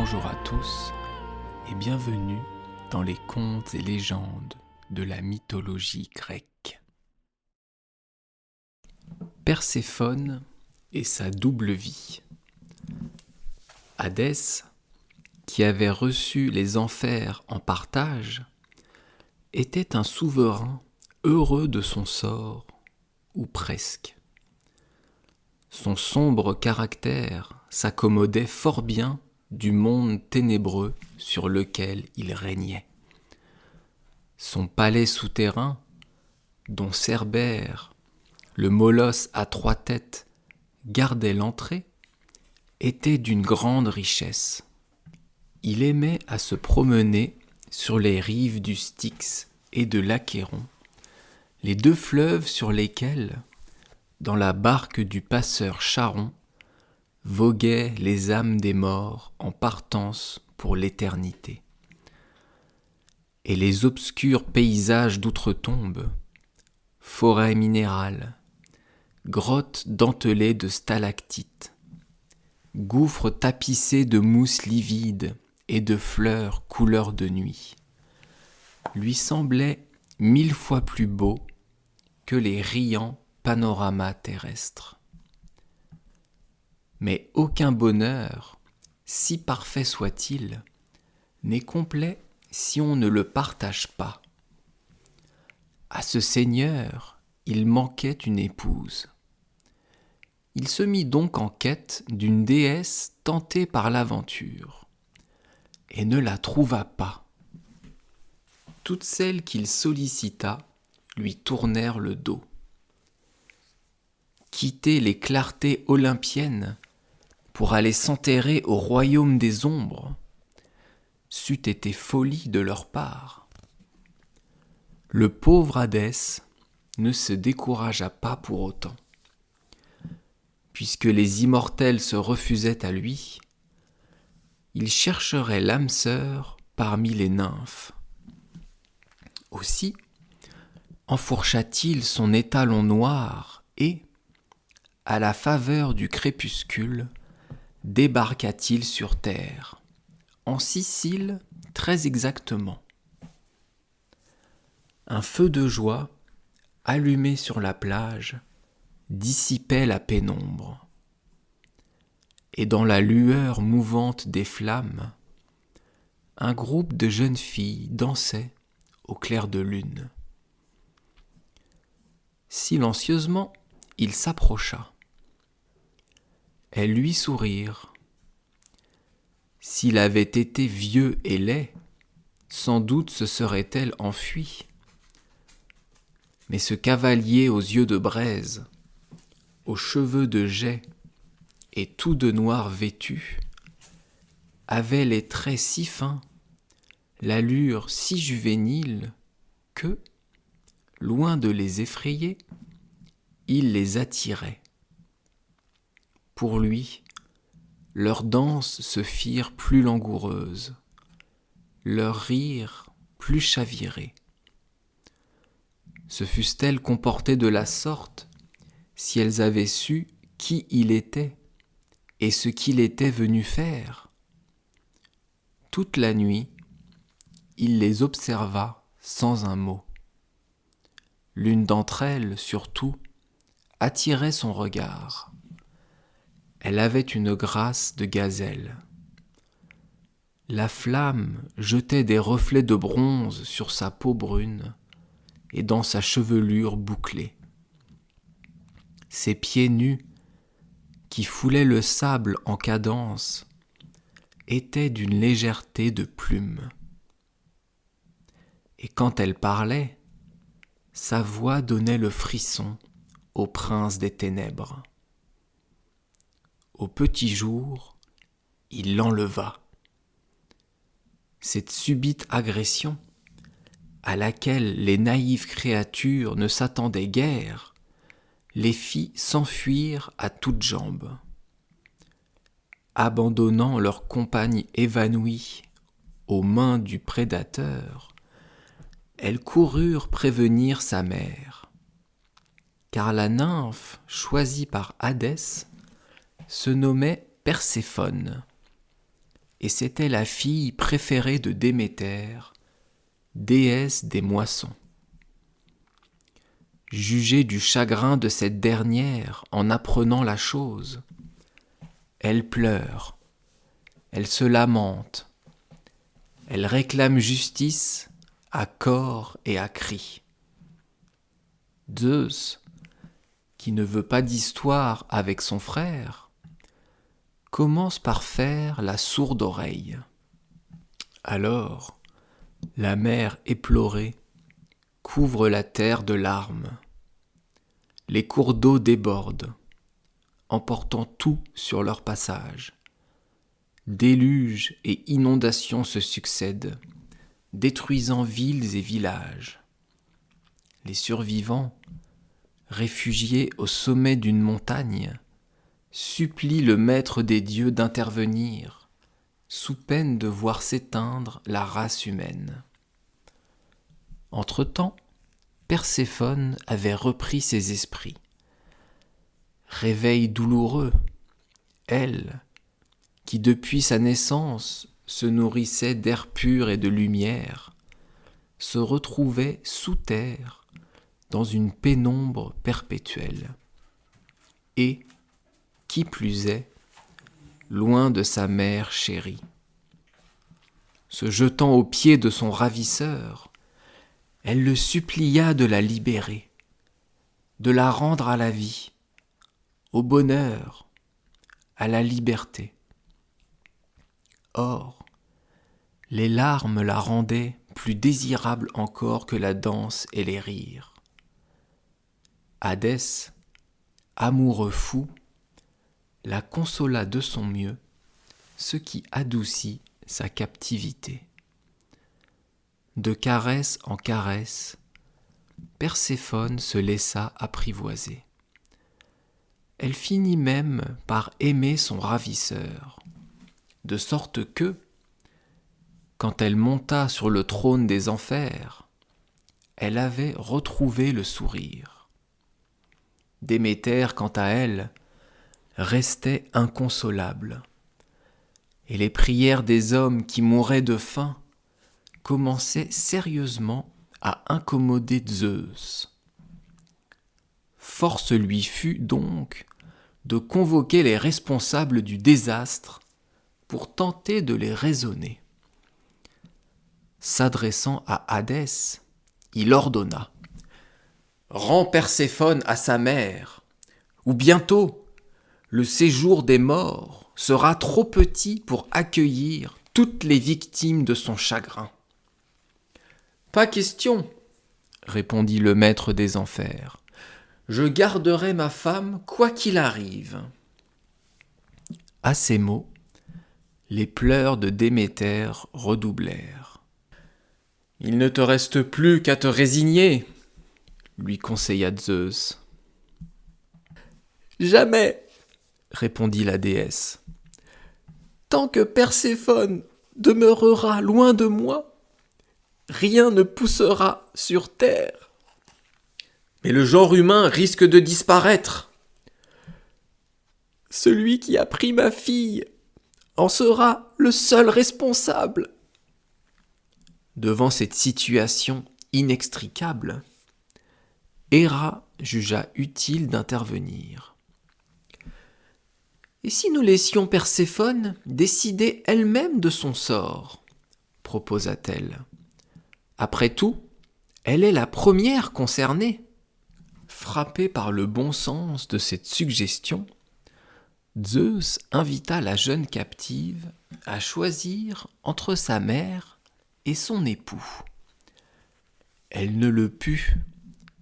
bonjour à tous et bienvenue dans les contes et légendes de la mythologie grecque. Perséphone et sa double vie. Hadès, qui avait reçu les enfers en partage, était un souverain heureux de son sort, ou presque. Son sombre caractère s'accommodait fort bien du monde ténébreux sur lequel il régnait. Son palais souterrain, dont Cerbère, le molosse à 3 têtes, gardait l'entrée, était d'une grande richesse. Il aimait à se promener sur les rives du Styx et de l'Achéron, les 2 fleuves sur lesquels, dans la barque du passeur Charon, voguaient les âmes des morts en partance pour l'éternité. Et les obscurs paysages d'outre-tombe, forêts minérales, grottes dentelées de stalactites, gouffres tapissés de mousse livide et de fleurs couleur de nuit, lui semblaient 1000 fois plus beaux que les riants panoramas terrestres. Mais aucun bonheur, si parfait soit-il, n'est complet si on ne le partage pas. À ce seigneur, il manquait une épouse. Il se mit donc en quête d'une déesse tentée par l'aventure, et ne la trouva pas. Toutes celles qu'il sollicita lui tournèrent le dos. Quitter les clartés olympiennes pour aller s'enterrer au royaume des ombres, c'eût été folie de leur part. Le pauvre Hadès ne se découragea pas pour autant. Puisque les immortels se refusaient à lui, il chercherait l'âme sœur parmi les nymphes. Aussi, enfourcha-t-il son étalon noir et, à la faveur du crépuscule, débarqua-t-il sur terre, en Sicile très exactement. Un feu de joie, allumé sur la plage, dissipait la pénombre. Et dans la lueur mouvante des flammes, un groupe de jeunes filles dansait au clair de lune. Silencieusement, il s'approcha. Elles lui sourirent. S'il avait été vieux et laid, sans doute se serait-elle enfuie. Mais ce cavalier aux yeux de braise, aux cheveux de jais et tout de noir vêtu, avait les traits si fins, l'allure si juvénile que, loin de les effrayer, il les attirait. Pour lui, leurs danses se firent plus langoureuses, leurs rires plus chavirés. Se fussent-elles comportées de la sorte si elles avaient su qui il était et ce qu'il était venu faire? Toute la nuit, il les observa sans un mot. L'une d'entre elles, surtout, attirait son regard. Elle avait une grâce de gazelle. La flamme jetait des reflets de bronze sur sa peau brune et dans sa chevelure bouclée. Ses pieds nus, qui foulaient le sable en cadence, étaient d'une légèreté de plume. Et quand elle parlait, sa voix donnait le frisson au prince des ténèbres. Au petit jour, il l'enleva. Cette subite agression, à laquelle les naïves créatures ne s'attendaient guère, les fit s'enfuir à toutes jambes. Abandonnant leur compagne évanouie aux mains du prédateur, elles coururent prévenir sa mère, car la nymphe choisie par Hadès se nommait Perséphone, et c'était la fille préférée de Déméter, déesse des moissons. Jugez du chagrin de cette dernière en apprenant la chose. Elle pleure, elle se lamente, elle réclame justice à corps et à cri. Zeus, qui ne veut pas d'histoire avec son frère, commence par faire la sourde oreille. Alors, la mer éplorée couvre la terre de larmes. Les cours d'eau débordent, emportant tout sur leur passage. Déluges et inondations se succèdent, détruisant villes et villages. Les survivants, réfugiés au sommet d'une montagne, supplient le maître des dieux d'intervenir, sous peine de voir s'éteindre la race humaine. Entre-temps, Perséphone avait repris ses esprits. Réveil douloureux, elle, qui depuis sa naissance se nourrissait d'air pur et de lumière, se retrouvait sous terre dans une pénombre perpétuelle. Et, qui plus est, loin de sa mère chérie. Se jetant aux pieds de son ravisseur, elle le supplia de la libérer, de la rendre à la vie, au bonheur, à la liberté. Or, les larmes la rendaient plus désirable encore que la danse et les rires. Hadès, amoureux fou, la consola de son mieux, ce qui adoucit sa captivité. De caresse en caresse, Perséphone se laissa apprivoiser. Elle finit même par aimer son ravisseur, de sorte que, quand elle monta sur le trône des enfers, elle avait retrouvé le sourire. Déméter, quant à elle, restait inconsolable, et les prières des hommes qui mouraient de faim commençaient sérieusement à incommoder Zeus. Force lui fut donc de convoquer les responsables du désastre pour tenter de les raisonner. S'adressant à Hadès, il ordonna « Rends Perséphone à sa mère, ou bientôt le séjour des morts sera trop petit pour accueillir toutes les victimes de son chagrin. » « Pas question, » répondit le maître des enfers. « Je garderai ma femme quoi qu'il arrive. » À ces mots, les pleurs de Déméter redoublèrent. « Il ne te reste plus qu'à te résigner, » lui conseilla Zeus. « Jamais, » répondit la déesse. « Tant que Perséphone demeurera loin de moi, rien ne poussera sur terre. Mais le genre humain risque de disparaître. Celui qui a pris ma fille en sera le seul responsable. » Devant cette situation inextricable, Héra jugea utile d'intervenir. « Et si nous laissions Perséphone décider elle-même de son sort ?» proposa-t-elle. « Après tout, elle est la première concernée. » Frappé par le bon sens de cette suggestion, Zeus invita la jeune captive à choisir entre sa mère et son époux. Elle ne le put,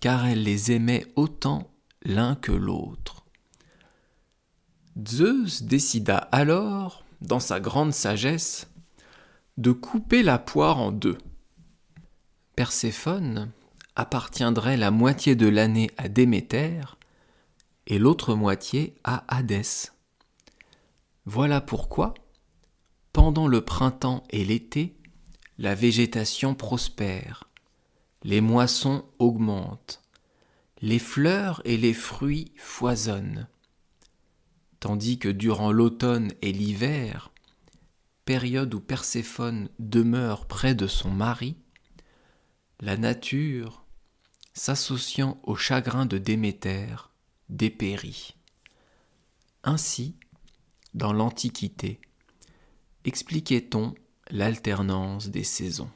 car elle les aimait autant l'un que l'autre. Zeus décida alors, dans sa grande sagesse, de couper la poire en deux. Perséphone appartiendrait la moitié de l'année à Déméter et l'autre moitié à Hadès. Voilà pourquoi, pendant le printemps et l'été, la végétation prospère, les moissons augmentent, les fleurs et les fruits foisonnent, tandis que durant l'automne et l'hiver, période où Perséphone demeure près de son mari, la nature, s'associant au chagrin de Déméter, dépérit. Ainsi, dans l'Antiquité, expliquait-on l'alternance des saisons.